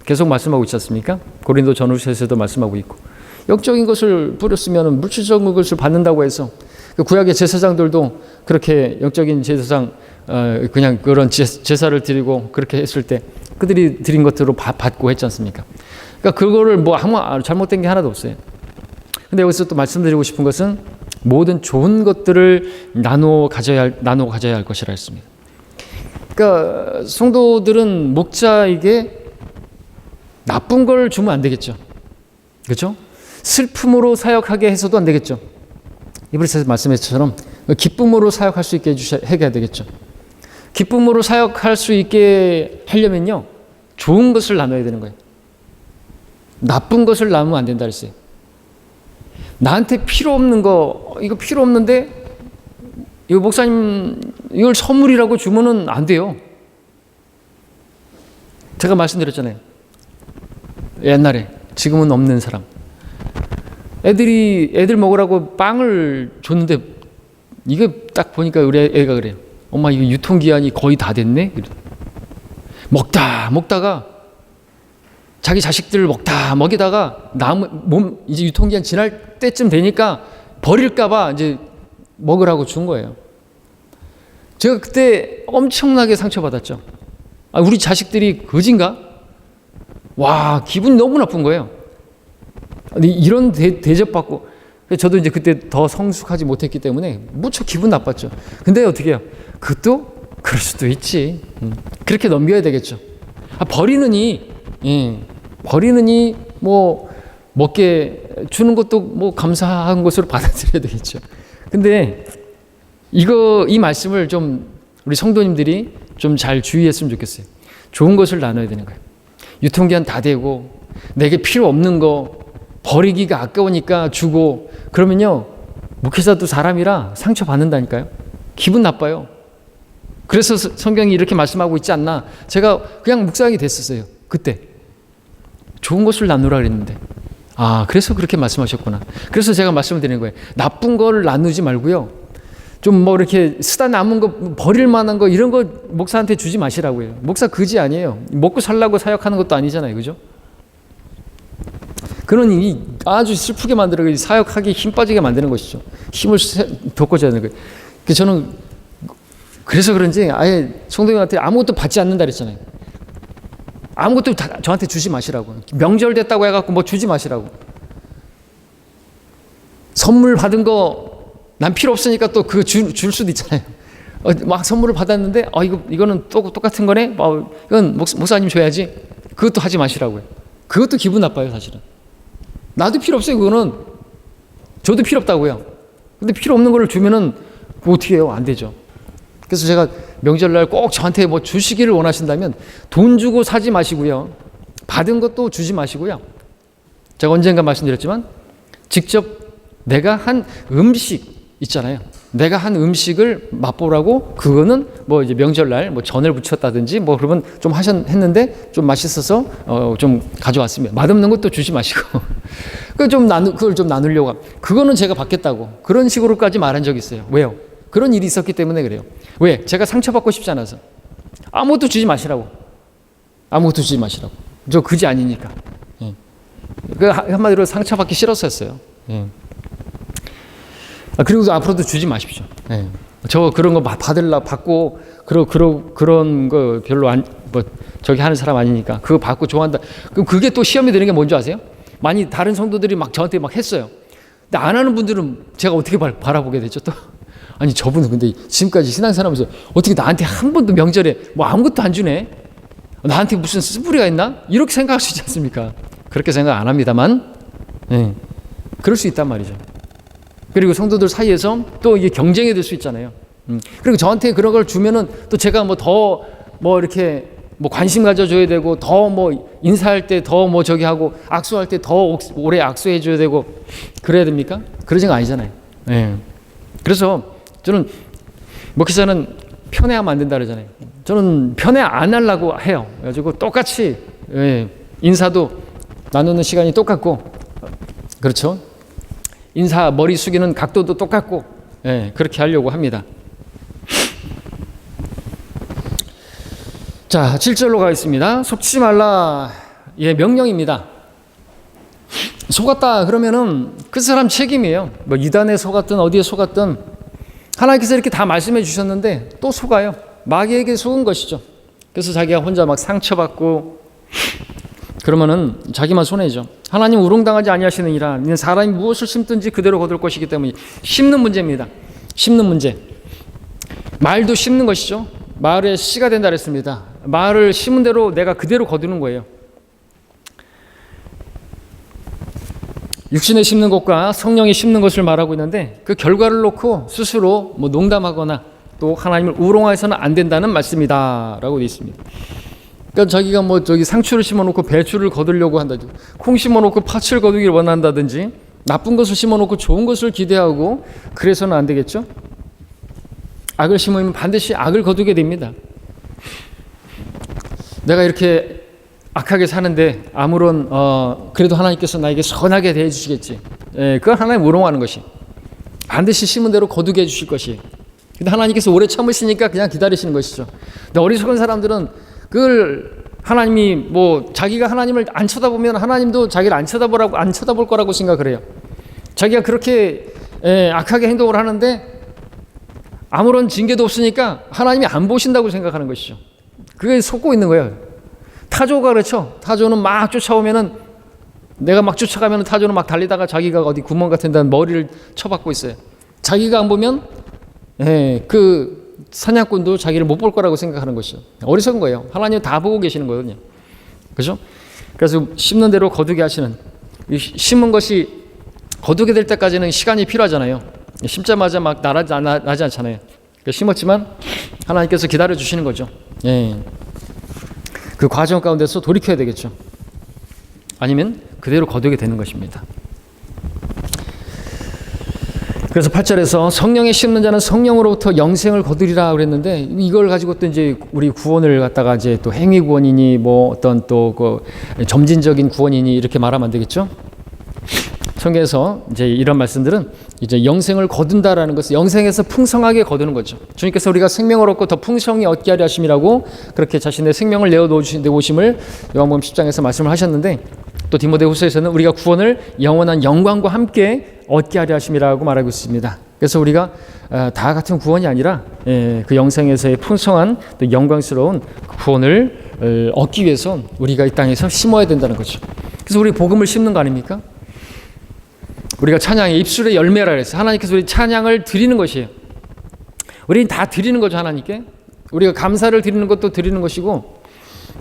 계속 말씀하고 있지 않습니까? 고린도 전후서에서도 말씀하고 있고, 영적인 것을 뿌렸으면 물질적인 것을 받는다고 해서 구약의 제사장들도 그렇게 영적인 제사장 그냥 그런 제사를 드리고 그렇게 했을 때 그들이 드린 것들로 받고 했지 않습니까? 그러니까 그거를 아무 잘못된 게 하나도 없어요. 근데 여기서 또 말씀드리고 싶은 것은 모든 좋은 것들을 나눠 가져야 할 것이라 했습니다. 그러니까 성도들은 목자에게 나쁜 걸 주면 안 되겠죠. 그렇죠? 슬픔으로 사역하게 해서도 안 되겠죠. 이브리서에서 말씀했처럼 기쁨으로 사역할 수 있게 해야 되겠죠. 기쁨으로 사역할 수 있게 하려면요, 좋은 것을 나눠야 되는 거예요. 나쁜 것을 나누면 안 된다 그랬어요. 나한테 필요 없는 거, 이거 필요 없는데 이거 목사님 이걸 선물이라고 주면은 안 돼요. 제가 말씀드렸잖아요. 옛날에, 지금은 없는 사람. 애들 먹으라고 빵을 줬는데 이게 딱 보니까 우리 애가 그래요. 엄마 이거 유통기한이 거의 다 됐네. 먹다가 자기 자식들을 먹이다가 이제 유통기한 지날 때쯤 되니까 버릴까봐 이제 먹으라고 준 거예요. 제가 그때 엄청나게 상처받았죠. 우리 자식들이 거진가? 와, 기분 너무 나쁜 거예요. 이런 대접받고, 저도 이제 그때 더 성숙하지 못했기 때문에 무척 기분 나빴죠. 근데 어떻게 해요? 그것도 그럴 수도 있지. 그렇게 넘겨야 되겠죠. 버리느니 뭐 먹게 주는 것도 뭐 감사한 것으로 받아들여야 되겠죠. 근데 이 말씀을 좀 우리 성도님들이 좀 잘 주의했으면 좋겠어요. 좋은 것을 나눠야 되는 거예요. 유통기한 다 되고 내게 필요 없는 거 버리기가 아까우니까 주고 그러면요, 목회자도 사람이라 상처받는다니까요. 기분 나빠요. 그래서 성경이 이렇게 말씀하고 있지 않나. 제가 그냥 묵상이 됐었어요. 그때 좋은 것을 나누라 그랬는데 그래서 그렇게 말씀하셨구나. 그래서 제가 말씀을 드리는 거예요. 나쁜 걸 나누지 말고요, 좀 뭐 이렇게 쓰다 남은 거, 버릴 만한 거, 이런 거 목사한테 주지 마시라고요. 목사 그지 아니에요. 먹고 살라고 사역하는 것도 아니잖아요. 그죠? 그런 일이 아주 슬프게 만들어 사역하기 힘 빠지게 만드는 것이죠. 힘을 돋궈줘야 되는 거예요. 저는 그래서 그런지 아예 성도님한테 아무것도 받지 않는다 그랬잖아요. 아무것도 저한테 주지 마시라고. 명절 됐다고 해갖고 뭐 주지 마시라고. 선물 받은 거 난 필요 없으니까 또 그거 줄 수도 있잖아요. 막 선물을 받았는데 이거는 또 똑같은 거네. 이건 목사님 줘야지. 그것도 하지 마시라고요. 그것도 기분 나빠요, 사실은. 나도 필요 없어요, 그거는. 저도 필요 없다고요. 근데 필요 없는 거를 주면은 어떻게 해요? 안 되죠. 그래서 제가 명절날 꼭 저한테 뭐 주시기를 원하신다면 돈 주고 사지 마시고요. 받은 것도 주지 마시고요. 제가 언젠가 말씀드렸지만 직접 내가 한 음식 있잖아요. 내가 한 음식을 맛보라고, 그거는 뭐 이제 명절날 뭐 전을 부쳤다든지 뭐 그러면 좀 했는데 좀 맛있어서 좀 가져왔으면 맛없는 것도 주지 마시고 그걸 좀 나누려고 그거는 제가 받겠다고 그런 식으로까지 말한 적이 있어요. 왜요? 그런 일이 있었기 때문에 그래요. 왜? 제가 상처받고 싶지 않아서. 아무것도 주지 마시라고. 아무것도 주지 마시라고. 저 그지 아니니까. 그 한마디로 상처받기 싫었었어요. 그리고 앞으로도 주지 마십시오. 저 그런 거 받고 그런 거 별로 저기 하는 사람 아니니까 그거 받고 좋아한다. 그럼 그게 또 시험이 되는 게 뭔지 아세요? 많이 다른 성도들이 막 저한테 막 했어요. 근데 안 하는 분들은 제가 어떻게 바라보게 되죠 또? 아니 저분은 근데 지금까지 신앙생활하면서 어떻게 나한테 한 번도 명절에 뭐 아무것도 안 주네? 나한테 무슨 스프리가 있나? 이렇게 생각할 수 있지 않습니까? 그렇게 생각 안 합니다만 그럴 수 있단 말이죠. 그리고 성도들 사이에서 또 이게 경쟁이 될 수 있잖아요. 그리고 저한테 그런 걸 주면은 또 제가 이렇게 관심 가져줘야 되고 더 인사할 때 더 저기 하고 악수할 때 더 오래 악수해 줘야 되고 그래야 됩니까? 그러진 거 아니잖아요. 그래서 저는 목회자는 편애하면 안 된다 그러잖아요. 저는 편애 안 하려고 해요. 그래가지고 똑같이 인사도 나누는 시간이 똑같고, 그렇죠? 인사 머리 숙이는 각도도 똑같고, 그렇게 하려고 합니다. 자, 7절로 가겠습니다. 속지 말라. 명령입니다. 속았다 그러면은 그 사람 책임이에요. 뭐 이단에 속았든 어디에 속았든 하나님께서 이렇게 다 말씀해 주셨는데 또 속아요. 마귀에게 속은 것이죠. 그래서 자기가 혼자 막 상처받고 그러면은 자기만 손해죠. 하나님 우롱당하지 아니하시느니라. 사람이 무엇을 심든지 그대로 거둘 것이기 때문에 심는 문제입니다. 심는 문제. 말도 심는 것이죠. 말에 씨가 된다 그랬습니다. 말을 심은 대로 내가 그대로 거두는 거예요. 육신에 심는 것과 성령에 심는 것을 말하고 있는데 그 결과를 놓고 스스로 농담하거나 또 하나님을 우롱해서는 안 된다는 말씀이다 라고 되어 있습니다. 그러니까 자기가 상추를 심어놓고 배추를 거두려고 한다든지 콩 심어놓고 팥을 거두기를 원한다든지 나쁜 것을 심어놓고 좋은 것을 기대하고 그래서는 안 되겠죠. 악을 심으면 반드시 악을 거두게 됩니다. 내가 이렇게 악하게 사는데 아무런 그래도 하나님께서 나에게 선하게 대해 주시겠지. 그건 하나님 우롱하는 것이 반드시 심은 대로 거두게 해주실 것이. 근데 하나님께서 오래 참으시니까 그냥 기다리시는 것이죠. 근데 어리석은 사람들은 그걸 하나님이 뭐 자기가 하나님을 안 쳐다보면 하나님도 자기를 안 쳐다볼 거라고 생각을 해요. 자기가 그렇게 악하게 행동을 하는데 아무런 징계도 없으니까 하나님이 안 보신다고 생각하는 것이죠. 그게 속고 있는 거예요. 타조가 그렇죠. 타조는 막 쫓아오면은 내가 막 쫓아가면 타조는 막 달리다가 자기가 어디 구멍 같은 데 머리를 쳐박고 있어요. 자기가 안 보면 그 사냥꾼도 자기를 못 볼 거라고 생각하는 것이죠. 어리석은 거예요. 하나님 다 보고 계시는 거거든요. 그렇죠? 그래서 심는 대로 거두게 하시는, 심은 것이 거두게 될 때까지는 시간이 필요하잖아요. 심자마자 막 나지 않잖아요. 심었지만 하나님께서 기다려 주시는 거죠. 그 과정 가운데서 돌이켜야 되겠죠. 아니면 그대로 거두게 되는 것입니다. 그래서 8절에서 성령에 심는 자는 성령으로부터 영생을 거두리라 그랬는데, 이걸 가지고 또 이제 우리 구원을 갖다가 이제 또 행위 구원이니 뭐 어떤 또 그 점진적인 구원이니 이렇게 말하면 안 되겠죠. 성경에서 이제 이런 말씀들은 이제 영생을 거둔다라는 것은 영생에서 풍성하게 거두는 거죠. 주님께서 우리가 생명을 얻고 더 풍성히 얻게 하려 하심이라고 그렇게 자신의 생명을 내어놓으심을 요한복음 10장에서 말씀을 하셨는데, 또 디모데후서에서는 우리가 구원을 영원한 영광과 함께 얻게 하려 하심이라고 말하고 있습니다. 그래서 우리가 다 같은 구원이 아니라 그 영생에서의 풍성한 또 영광스러운 구원을 얻기 위해서 우리가 이 땅에서 심어야 된다는 거죠. 그래서 우리 복음을 심는 거 아닙니까? 우리가 찬양의 입술의 열매라 그랬어요. 하나님께서 우리 찬양을 드리는 것이에요. 우리는 다 드리는 거죠. 하나님께 우리가 감사를 드리는 것도 드리는 것이고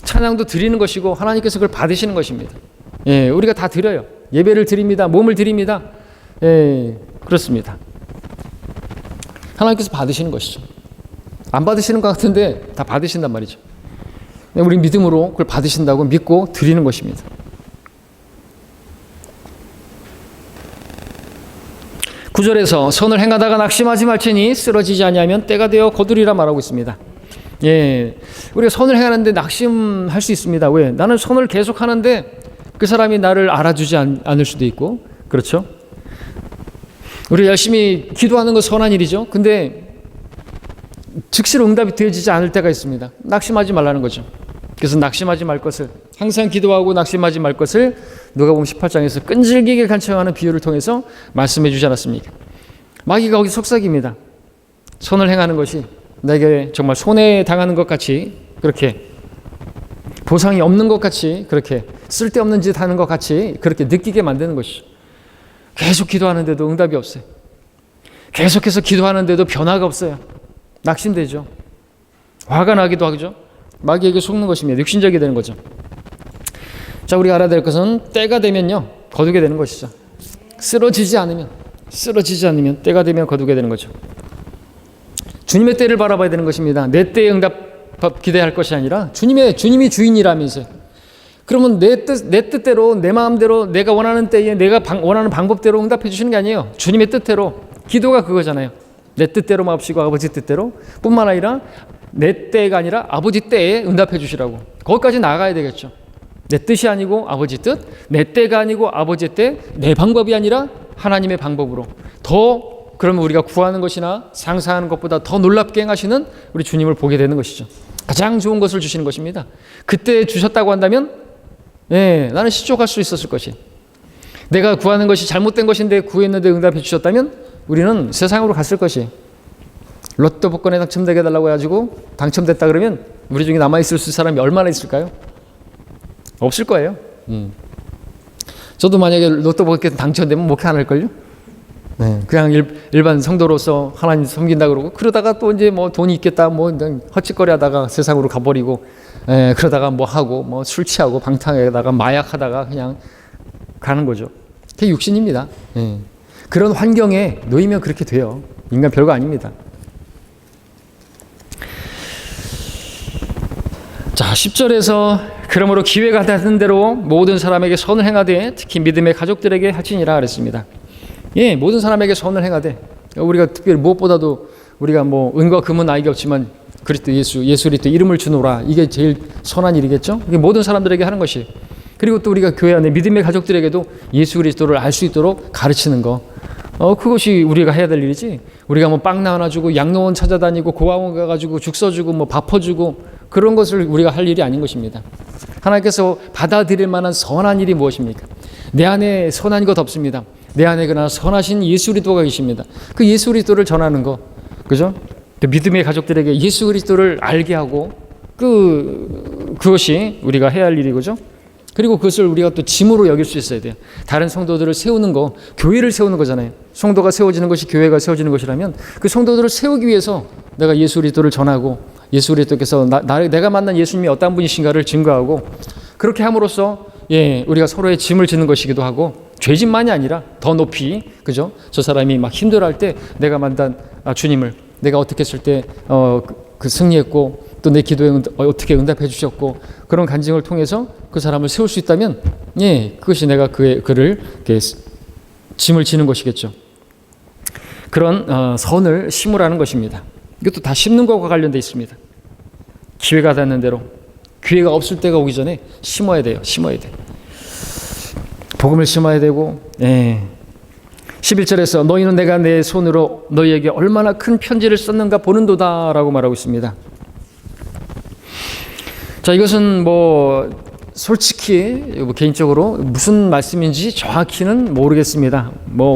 찬양도 드리는 것이고 하나님께서 그걸 받으시는 것입니다. 우리가 다 드려요. 예배를 드립니다. 몸을 드립니다. 그렇습니다. 하나님께서 받으시는 것이죠. 안 받으시는 것 같은데 다 받으신단 말이죠. 우리 믿음으로 그걸 받으신다고 믿고 드리는 것입니다. 9절에서 선을 행하다가 낙심하지 말지니 쓰러지지 아니하면 때가 되어 거두리라 말하고 있습니다. 우리가 선을 행하는데 낙심할 수 있습니다. 왜? 나는 선을 계속 하는데 그 사람이 나를 알아주지 않을 수도 있고, 그렇죠? 우리 열심히 기도하는 건 선한 일이죠. 근데 즉시로 응답이 되어지지 않을 때가 있습니다. 낙심하지 말라는 거죠. 그래서 낙심하지 말 것을, 항상 기도하고 낙심하지 말 것을 누가복음 18장에서 끈질기게 간청하는 비유를 통해서 말씀해 주지 않았습니까? 마귀가 거기 속삭입니다. 선을 행하는 것이 내게 정말 손해당하는 것 같이, 그렇게 보상이 없는 것 같이, 그렇게 쓸데없는 짓 하는 것 같이 그렇게 느끼게 만드는 것이죠. 계속 기도하는데도 응답이 없어요. 계속해서 기도하는데도 변화가 없어요. 낙심되죠. 화가 나기도 하죠. 마귀에게 속는 것입니다. 육신적이 되는 거죠. 자, 우리가 알아야 될 것은 때가 되면요 거두게 되는 것이죠. 쓰러지지 않으면 때가 되면 거두게 되는 거죠. 주님의 때를 바라봐야 되는 것입니다. 내 때의 응답 기대할 것이 아니라 주님이 주인이라면서요. 그러면 내 뜻대로, 내 마음대로, 내가 원하는 때에 내가 원하는 방법대로 응답해 주시는 게 아니에요. 주님의 뜻대로. 기도가 그거잖아요. 내 뜻대로 마옵시고 아버지 뜻대로, 뿐만 아니라 내 때가 아니라 아버지 때에 응답해 주시라고. 거기까지 나아가야 되겠죠. 내 뜻이 아니고 아버지 뜻, 내 때가 아니고 아버지 때, 내 방법이 아니라 하나님의 방법으로. 그러면 우리가 구하는 것이나 상상하는 것보다 더 놀랍게 행하시는 우리 주님을 보게 되는 것이죠. 가장 좋은 것을 주시는 것입니다. 그때 주셨다고 한다면 나는 시족할 수 있었을 것이. 내가 구하는 것이 잘못된 것인데 구했는데 응답해 주셨다면 우리는 세상으로 갔을 것이. 로또 복권에 당첨되게 해달라고 해가지고 당첨됐다 그러면 우리 중에 남아있을 사람이 얼마나 있을까요? 없을 거예요. 저도 만약에 로또 복권 당첨되면 목회 안 할걸요? 그냥 일반 성도로서 하나님 섬긴다 그러고, 그러다가 또 이제 뭐 돈이 있겠다 뭐 헛짓거리 하다가 세상으로 가버리고, 그러다가 뭐 하고 뭐 술 취하고 방탕하다가 마약하다가 그냥 가는 거죠. 그게 육신입니다. 그런 환경에 놓이면 그렇게 돼요. 인간 별거 아닙니다. 자, 10절에서 그러므로 기회가 닿는 대로 모든 사람에게 선을 행하되 특히 믿음의 가족들에게 할지니라 그랬습니다. 모든 사람에게 선을 행하되, 우리가 특별히 무엇보다도 우리가 뭐 은과 금은 나에게 없지만 그리스도 예수 그리스도 이름을 주노라, 이게 제일 선한 일이겠죠. 이게 모든 사람들에게 하는 것이. 그리고 또 우리가 교회 안에 믿음의 가족들에게도 예수 그리스도를 알 수 있도록 가르치는 거, 그것이 우리가 해야 될 일이지. 우리가 뭐 빵 나눠주고 양로원 찾아다니고 고아원 가가지고 죽 써주고 뭐 밥 퍼주고 그런 것을 우리가 할 일이 아닌 것입니다. 하나님께서 받아들일 만한 선한 일이 무엇입니까? 내 안에 선한 것 없습니다. 내 안에 그러나 선하신 예수 그리스도가 계십니다. 그 예수 그리스도를 전하는 거, 그죠? 또 믿음의 가족들에게 예수 그리스도를 알게 하고 그것이 우리가 해야 할 일이고죠. 그리고 그것을 우리가 또 짐으로 여길 수 있어야 돼요. 다른 성도들을 세우는 거, 교회를 세우는 거잖아요. 성도가 세워지는 것이 교회가 세워지는 것이라면 그 성도들을 세우기 위해서 내가 예수 그리스도를 전하고 예수 그리스도께서 내가 만난 예수님이 어떤 분이신가를 증거하고 그렇게 함으로써 우리가 서로의 짐을 지는 것이기도 하고 죄짐만이 아니라 더 높이, 그죠? 저 사람이 막 힘들어할 때 내가 만난 주님을 내가 어떻게 했을 때 그 승리했고 또 내 기도에 어떻게 응답해 주셨고 그런 간증을 통해서 그 사람을 세울 수 있다면 그것이 내가 그를 짐을 지는 것이겠죠. 그런 선을 심으라는 것입니다. 이것도 다 심는 것과 관련되어 있습니다. 기회가 닿는 대로 기회가 없을 때가 오기 전에 심어야 돼요. 복음을 심어야 되고 11절에서 너희는 내가 내 손으로 너희에게 얼마나 큰 편지를 썼는가 보는도다 라고 말하고 있습니다. 자, 이것은 솔직히 개인적으로 무슨 말씀인지 정확히는 모르겠습니다.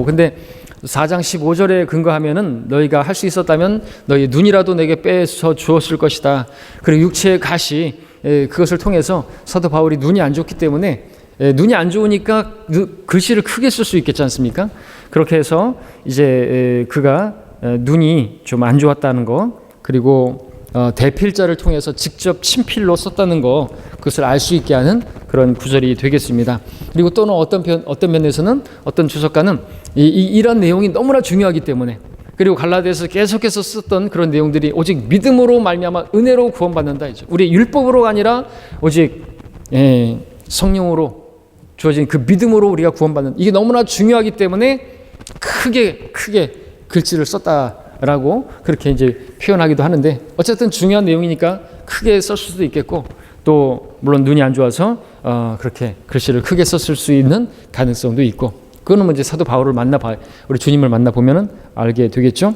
근데 4장 15절에 근거하면은 너희가 할 수 있었다면 너희 눈이라도 내게 빼서 주었을 것이다. 그리고 육체의 가시 그것을 통해서 사도 바울이 눈이 안 좋기 때문에 눈이 안 좋으니까 글씨를 크게 쓸 수 있겠지 않습니까? 그렇게 해서 이제 그가 눈이 좀 안 좋았다는 거 그리고 대필자를 통해서 직접 친필로 썼다는 거 그것을 알 수 있게 하는 그런 구절이 되겠습니다. 그리고 또는 어떤 면에서는 어떤 주석가는 이런 내용이 너무나 중요하기 때문에 그리고 갈라디아서 계속해서 썼던 그런 내용들이 오직 믿음으로 말미암아 은혜로 구원받는다 이죠. 우리 율법으로가 아니라 오직 성령으로 주어진 그 믿음으로 우리가 구원받는 이게 너무나 중요하기 때문에 크게 글씨를 썼다라고 그렇게 이제 표현하기도 하는데 어쨌든 중요한 내용이니까 크게 썼을 수도 있겠고 또 물론 눈이 안 좋아서 그렇게 글씨를 크게 썼을 수 있는 가능성도 있고 그거는 이제 사도 바울을 우리 주님을 만나보면 알게 되겠죠.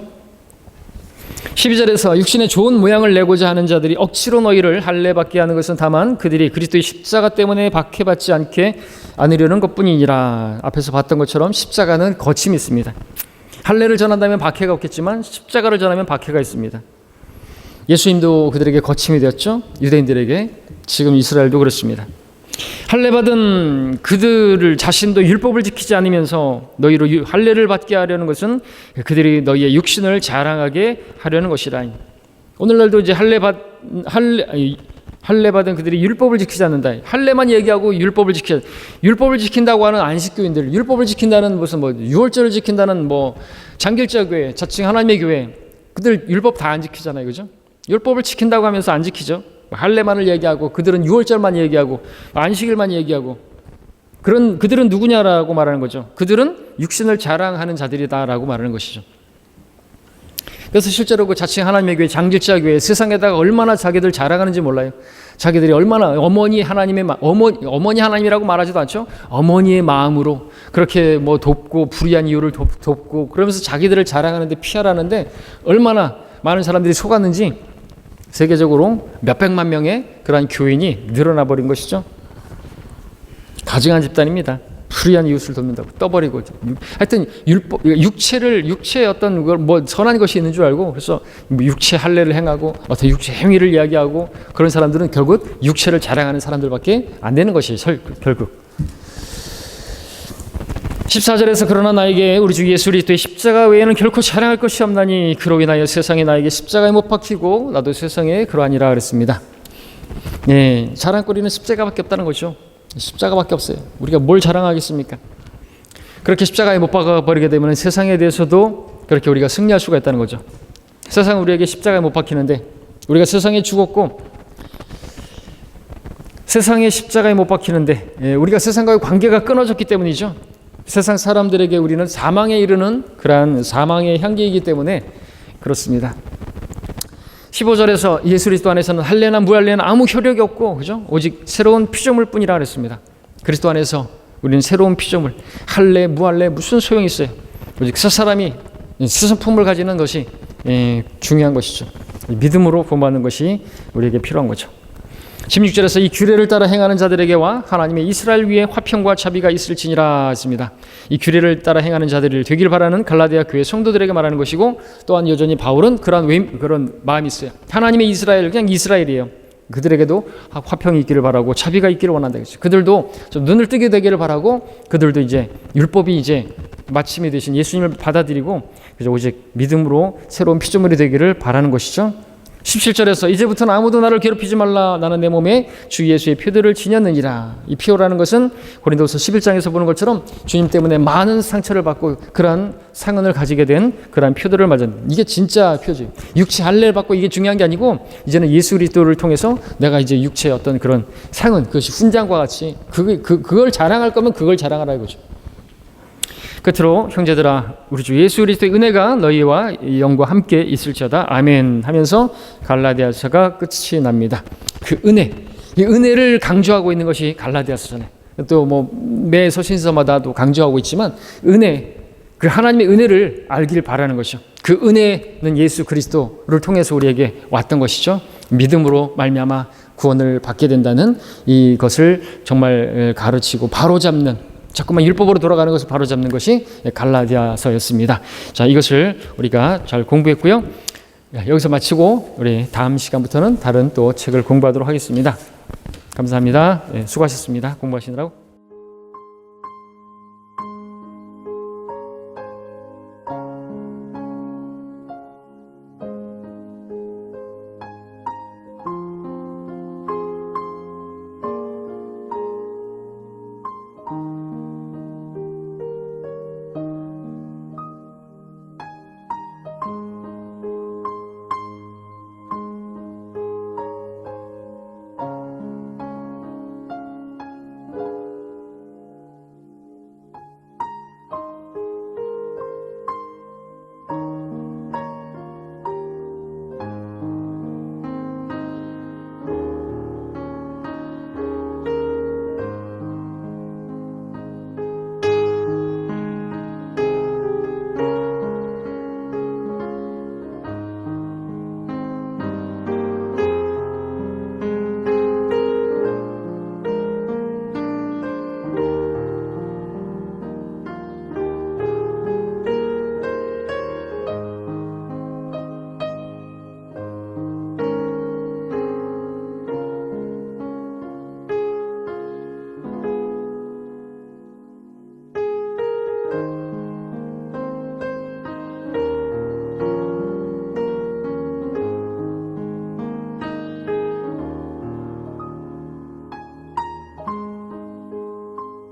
12절에서 육신의 좋은 모양을 내고자 하는 자들이 억지로 너희를 할례받게 하는 것은 다만 그들이 그리스도의 십자가 때문에 박해받지 않으려는 것뿐이니라. 앞에서 봤던 것처럼 십자가는 거침이 있습니다. 할례를 전한다면 박해가 없겠지만 십자가를 전하면 박해가 있습니다. 예수님도 그들에게 거침이 되었죠. 유대인들에게 지금 이스라엘도 그렇습니다. 할례받은 그들을 자신도 율법을 지키지 않으면서 너희로 할례를 받게 하려는 것은 그들이 너희의 육신을 자랑하게 하려는 것이라. 오늘날도 이제 할례받은 그들이 율법을 지키지 않는다. 할례만 얘기하고 율법을 지킨다고 하는 안식교인들, 율법을 지킨다는 무슨 유월절을 지킨다는 장길자 교회, 자칭 하나님의 교회, 그들 율법 다 안 지키잖아요, 그죠? 율법을 지킨다고 하면서 안 지키죠. 할례만을 얘기하고 그들은 유월절만 얘기하고 안식일만 얘기하고 그들은 누구냐라고 말하는 거죠. 그들은 육신을 자랑하는 자들이다라고 말하는 것이죠. 그래서 실제로 그 자칭 하나님의 교회, 장길자 교회 세상에다가 얼마나 자기들 자랑하는지 몰라요. 자기들이 얼마나 어머니 하나님이라고 말하지도 않죠. 어머니의 마음으로 그렇게 돕고 불의한 이유를 돕고 그러면서 자기들을 자랑하는데 피하라는데 얼마나 많은 사람들이 속았는지 세계적으로 몇백만 명의 그러한 교인이 늘어나 버린 것이죠. 가증한 집단입니다. 불의한 이웃을 돕는다고 떠버리고 하여튼 육체의 어떤 선한 것이 있는 줄 알고 그래서 육체 할례를 행하고 어떤 육체 행위를 이야기하고 그런 사람들은 결국 육체를 자랑하는 사람들밖에 안 되는 것이 결국. 14절에서 그러나 나에게 우리 주 예수 그리스도의 십자가 외에는 결코 자랑할 것이 없나니 그로 인하여 세상이 나에게 십자가에 못 박히고 나도 세상에 그러하니라 그랬습니다. 자랑거리는 십자가밖에 없다는 거죠. 십자가밖에 없어요. 우리가 뭘 자랑하겠습니까? 그렇게 십자가에 못 박아버리게 되면 세상에 대해서도 그렇게 우리가 승리할 수가 있다는 거죠. 세상은 우리에게 십자가에 못 박히는데 우리가 세상에 죽었고 세상에 십자가에 못 박히는데 우리가 세상과의 관계가 끊어졌기 때문이죠. 세상 사람들에게 우리는 사망에 이르는 그러한 사망의 향기이기 때문에 그렇습니다. 15절에서 예수 그리스도 안에서는 할례나 무할례는 아무 효력이 없고 그죠? 오직 새로운 피조물 뿐이라 그랬습니다. 그리스도 안에서 우리는 새로운 피조물, 할례, 무할례 무슨 소용이 있어요? 오직 새 사람이 새 성품을 가지는 것이 중요한 것이죠. 믿음으로 구원받는 것이 우리에게 필요한 거죠. 16절에서 이 규례를 따라 행하는 자들에게와 하나님의 이스라엘 위에 화평과 자비가 있을지니라 했습니다. 이 규례를 따라 행하는 자들을 되길 바라는 갈라디아 교회 성도들에게 말하는 것이고, 또한 여전히 바울은 그런 마음이 있어요. 하나님의 이스라엘, 그냥 이스라엘이에요. 그들에게도 화평이 있기를 바라고 자비가 있기를 원한다. 그들도 좀 눈을 뜨게 되기를 바라고, 그들도 이제 율법이 이제 마침이 되신 예수님을 받아들이고 그저 오직 믿음으로 새로운 피조물이 되기를 바라는 것이죠. 17절에서 이제부터는 아무도 나를 괴롭히지 말라. 나는 내 몸에 주 예수의 표들을 지녔느니라. 이 표라는 것은 고린도서 11장에서 보는 것처럼 주님 때문에 많은 상처를 받고 그러한 상흔을 가지게 된 그러한 표들을 맞은, 이게 진짜 표지. 육체 할례를 받고 이게 중요한 게 아니고 이제는 예수 그리스도를 통해서 내가 이제 육체의 어떤 그런 상흔, 그것이 훈장과 같이 그걸 자랑할 거면 그걸 자랑하라 이거죠. 끝으로 형제들아, 우리 주 예수 그리스도의 은혜가 너희와 영과 함께 있을지어다. 아멘 하면서 갈라디아서가 끝이 납니다. 그 은혜, 이 은혜를 강조하고 있는 것이 갈라디아서잖아요. 또 뭐 매 서신서마다도 강조하고 있지만 은혜, 그 하나님의 은혜를 알길 바라는 것이죠. 그 은혜는 예수 그리스도를 통해서 우리에게 왔던 것이죠. 믿음으로 말미암아 구원을 받게 된다는 이것을 정말 가르치고 바로잡는, 자꾸만 율법으로 돌아가는 것을 바로잡는 것이 갈라디아서였습니다. 자, 이것을 우리가 잘 공부했고요. 여기서 마치고 우리 다음 시간부터는 다른 또 책을 공부하도록 하겠습니다. 감사합니다. 수고하셨습니다. 공부하시느라고.